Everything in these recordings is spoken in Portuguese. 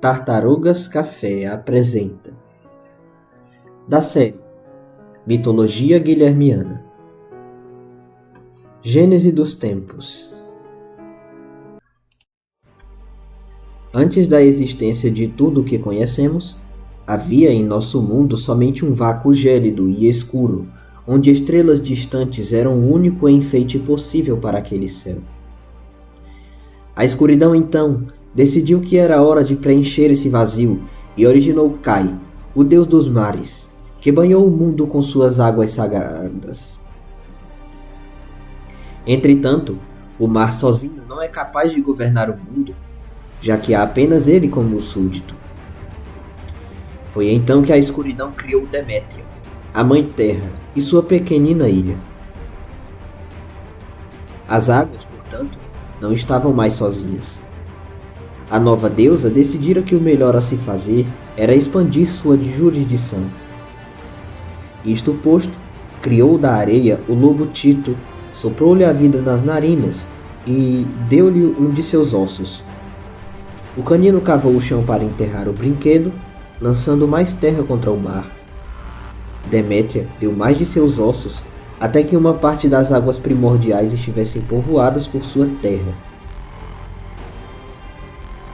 Tartarugas Café apresenta, da série Mitologia Guilhermiana, Gênese dos Tempos. Antes da existência de tudo o que conhecemos, havia em nosso mundo somente um vácuo gélido e escuro, onde estrelas distantes eram o único enfeite possível para aquele céu. A escuridão, então, decidiu que era hora de preencher esse vazio e originou Kai, o deus dos mares, que banhou o mundo com suas águas sagradas. Entretanto, o mar sozinho não é capaz de governar o mundo, já que há apenas ele como súdito. Foi então que a escuridão criou Demétria, a Mãe Terra e sua pequenina ilha. As águas, portanto, não estavam mais sozinhas. A nova deusa decidira que o melhor a se fazer era expandir sua jurisdição. Isto posto, criou da areia o lobo Tito, soprou-lhe a vida nas narinas e deu-lhe um de seus ossos. O canino cavou o chão para enterrar o brinquedo, lançando mais terra contra o mar. Demétria deu mais de seus ossos até que uma parte das águas primordiais estivessem povoadas por sua terra.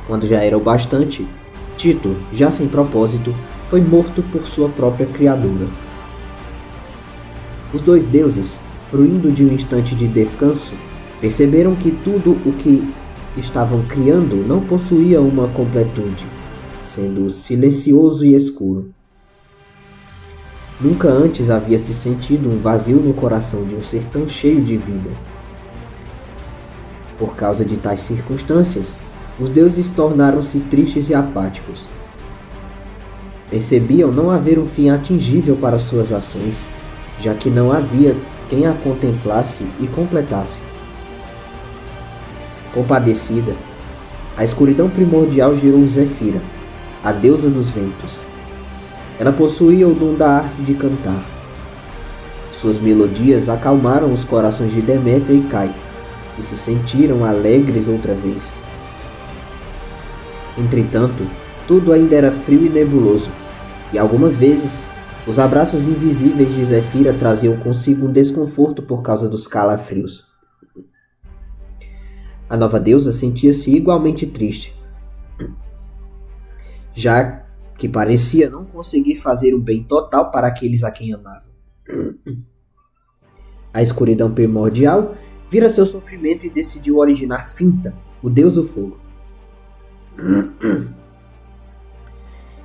Quando já era o bastante, Tito, já sem propósito, foi morto por sua própria criadora. Os dois deuses, fruindo de um instante de descanso, perceberam que tudo o que estavam criando não possuía uma completude, sendo silencioso e escuro. Nunca antes havia se sentido um vazio no coração de um ser tão cheio de vida. Por causa de tais circunstâncias, os deuses tornaram-se tristes e apáticos. Percebiam não haver um fim atingível para suas ações, já que não havia quem a contemplasse e completasse. Compadecida, a escuridão primordial gerou Zefira, a deusa dos ventos. Ela possuía o dom da arte de cantar. Suas melodias acalmaram os corações de Demétria e Kai, e se sentiram alegres outra vez. Entretanto, tudo ainda era frio e nebuloso, e algumas vezes os abraços invisíveis de Zefira traziam consigo um desconforto por causa dos calafrios. A nova deusa sentia-se igualmente triste, já que parecia não conseguir fazer o bem total para aqueles a quem amava. A escuridão primordial vira seu sofrimento e decidiu originar Finta, o deus do fogo.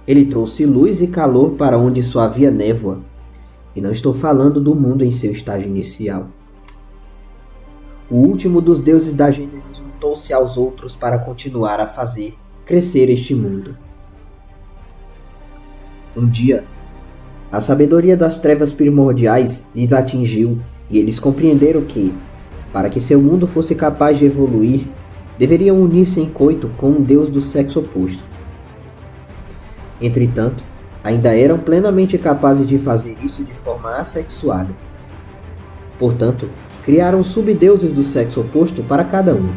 Ele trouxe luz e calor para onde só havia névoa, e não estou falando do mundo em seu estágio inicial. O último dos deuses da Gênese juntou-se aos outros para continuar a fazer crescer este mundo. Um dia, a sabedoria das trevas primordiais lhes atingiu e eles compreenderam que, para que seu mundo fosse capaz de evoluir, deveriam unir-se em coito com um deus do sexo oposto. Entretanto, ainda eram plenamente capazes de fazer isso de forma assexuada. Portanto, criaram subdeuses do sexo oposto para cada um.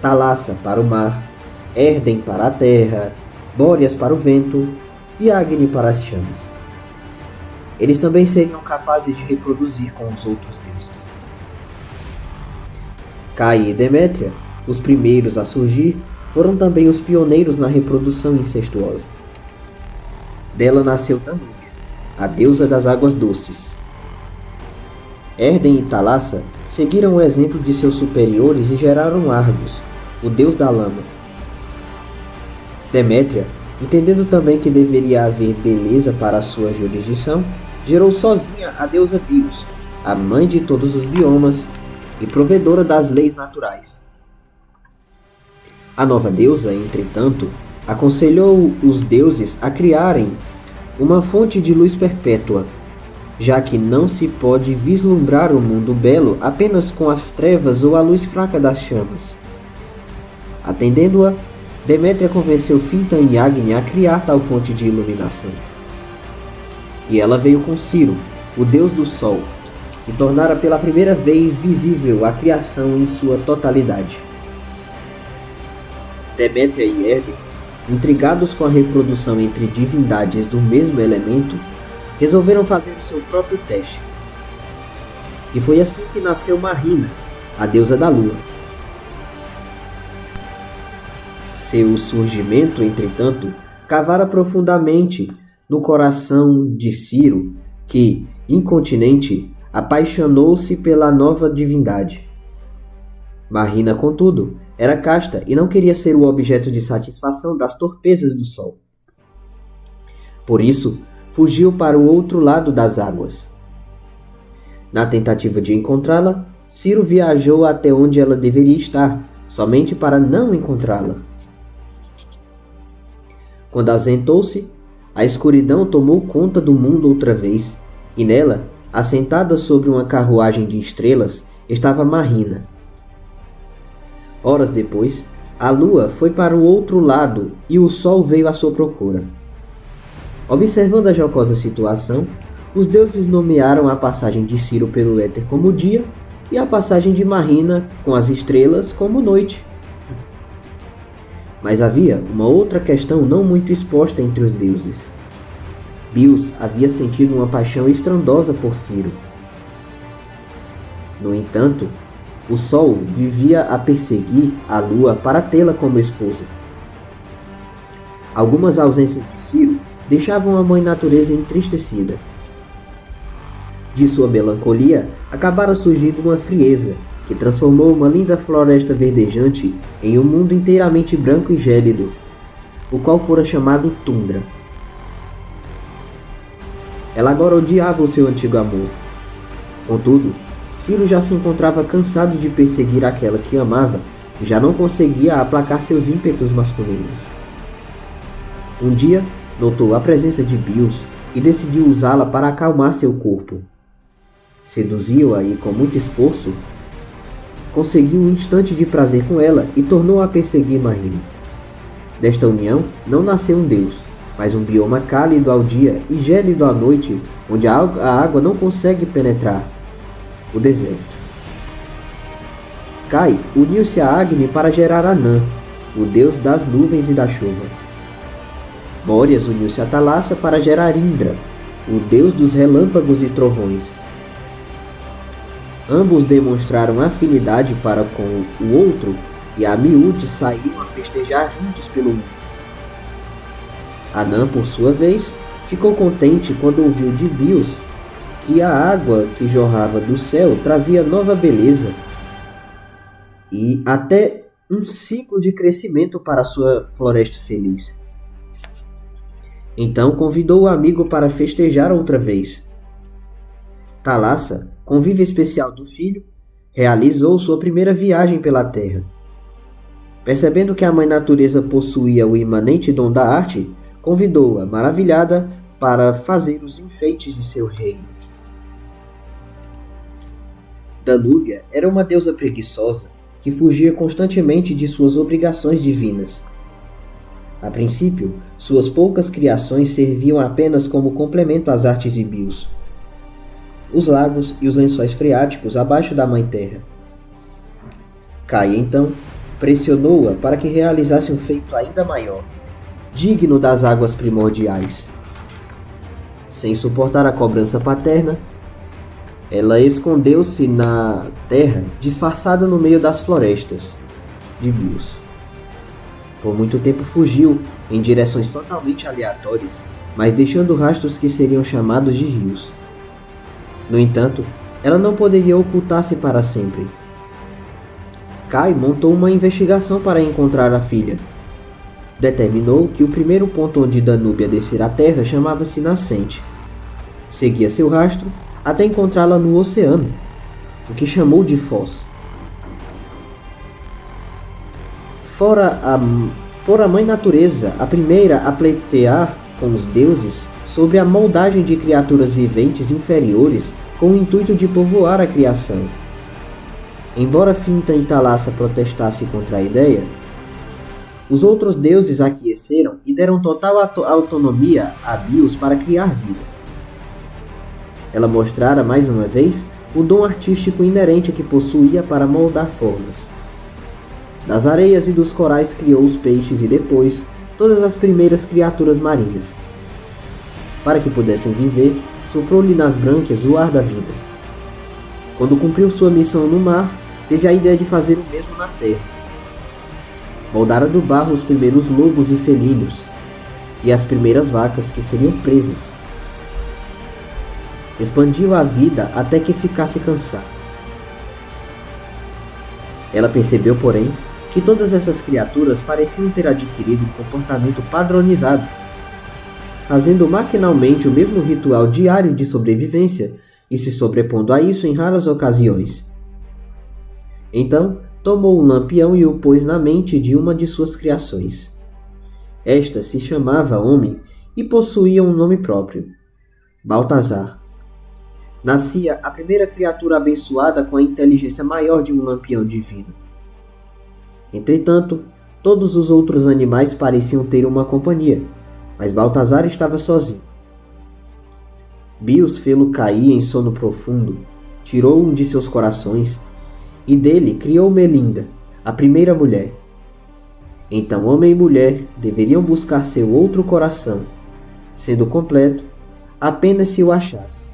Thalassa para o mar, Erden para a terra, Bóreas para o vento e Agni para as chamas. Eles também seriam capazes de reproduzir com os outros deuses. Kai e Demétria, os primeiros a surgir, foram também os pioneiros na reprodução incestuosa. Dela nasceu Danúbia, a deusa das águas doces. Erden e Thalassa seguiram o exemplo de seus superiores e geraram Argos, o deus da lama. Demétria, entendendo também que deveria haver beleza para a sua jurisdição, gerou sozinha a deusa Bios, a mãe de todos os biomas e provedora das leis naturais. A nova deusa, entretanto, aconselhou os deuses a criarem uma fonte de luz perpétua, já que não se pode vislumbrar o mundo belo apenas com as trevas ou a luz fraca das chamas. Atendendo-a, Demétria convenceu Finta e Agni a criar tal fonte de iluminação. E ela veio com Ciro, o deus do sol, que tornara pela primeira vez visível a criação em sua totalidade. Demétria e Erden intrigados com a reprodução entre divindades do mesmo elemento, resolveram fazer o seu próprio teste. E foi assim que nasceu Marina, a deusa da lua. Seu surgimento, entretanto, cavara profundamente no coração de Ciro, que, incontinente, apaixonou-se pela nova divindade. Marina, contudo, era casta e não queria ser o objeto de satisfação das torpezas do sol. Por isso, fugiu para o outro lado das águas. Na tentativa de encontrá-la, Ciro viajou até onde ela deveria estar, somente para não encontrá-la. Quando ausentou-se, a escuridão tomou conta do mundo outra vez, e nela, assentada sobre uma carruagem de estrelas, estava Marina. Horas depois, a lua foi para o outro lado e o sol veio à sua procura. Observando a jocosa situação, os deuses nomearam a passagem de Ciro pelo éter como dia e a passagem de Marina com as estrelas como noite. Mas havia uma outra questão não muito exposta entre os deuses. Bios havia sentido uma paixão estrondosa por Ciro. No entanto, o sol vivia a perseguir a lua para tê-la como esposa. Algumas ausências de Ciro deixavam a mãe natureza entristecida. De sua melancolia, acabara surgindo uma frieza, que transformou uma linda floresta verdejante em um mundo inteiramente branco e gélido, o qual fora chamado Tundra. Ela agora odiava o seu antigo amor. Contudo, Ciro já se encontrava cansado de perseguir aquela que amava e já não conseguia aplacar seus ímpetos masculinos. Um dia, notou a presença de Bios e decidiu usá-la para acalmar seu corpo. Seduziu-a e, com muito esforço, conseguiu um instante de prazer com ela e tornou-a perseguir Marina. Desta união não nasceu um deus, mas um bioma cálido ao dia e gélido à noite, onde a água não consegue penetrar. O deserto. Kai uniu-se a Agni para gerar Anã, o deus das nuvens e da chuva. Bóreas uniu-se a Thalassa para gerar Indra, o deus dos relâmpagos e trovões. Ambos demonstraram afinidade para com o outro e a miúde saíram a festejar juntos pelo mundo. Anã, por sua vez, ficou contente quando ouviu de Bios que a água que jorrava do céu trazia nova beleza e até um ciclo de crescimento para sua floresta feliz. Então convidou o amigo para festejar outra vez. Thalassa, convívio especial do filho, realizou sua primeira viagem pela terra. Percebendo que a mãe natureza possuía o imanente dom da arte, convidou-a, maravilhada, para fazer os enfeites de seu reino. Danúbia era uma deusa preguiçosa que fugia constantemente de suas obrigações divinas. A princípio, suas poucas criações serviam apenas como complemento às artes de Bios, os lagos e os lençóis freáticos abaixo da Mãe Terra. Kai, então, pressionou-a para que realizasse um feito ainda maior, digno das águas primordiais. Sem suportar a cobrança paterna, ela escondeu-se na terra, disfarçada no meio das florestas de Bios. Por muito tempo fugiu em direções totalmente aleatórias, mas deixando rastros que seriam chamados de rios. No entanto, ela não poderia ocultar-se para sempre. Kai montou uma investigação para encontrar a filha. Determinou que o primeiro ponto onde Danúbia descer a terra chamava-se Nascente. Seguia seu rastro até encontrá-la no oceano, o que chamou de Foz. Fora a Mãe Natureza, a primeira a pleitear com os deuses sobre a moldagem de criaturas viventes inferiores com o intuito de povoar a criação. Embora Finta e Thalassa protestassem contra a ideia, os outros deuses aqueceram e deram total autonomia a Bios para criar vida. Ela mostrara mais uma vez o dom artístico inerente que possuía para moldar formas. Das areias e dos corais criou os peixes e depois todas as primeiras criaturas marinhas. Para que pudessem viver, soprou-lhe nas brânquias o ar da vida. Quando cumpriu sua missão no mar, teve a ideia de fazer o mesmo na terra. Moldara do barro os primeiros lobos e felinos, e as primeiras vacas que seriam presas. Expandiu a vida até que ficasse cansado. Ela percebeu, porém, que todas essas criaturas pareciam ter adquirido um comportamento padronizado, fazendo maquinalmente o mesmo ritual diário de sobrevivência e se sobrepondo a isso em raras ocasiões. Então, tomou um lampião e o pôs na mente de uma de suas criações. Esta se chamava Homem e possuía um nome próprio, Baltazar. Nascia a primeira criatura abençoada com a inteligência maior de um lampião divino. Entretanto, todos os outros animais pareciam ter uma companhia, mas Baltazar estava sozinho. Bios fê-lo cair em sono profundo, tirou um de seus corações e dele criou Melinda, a primeira mulher. Então homem e mulher deveriam buscar seu outro coração, sendo completo apenas se o achasse.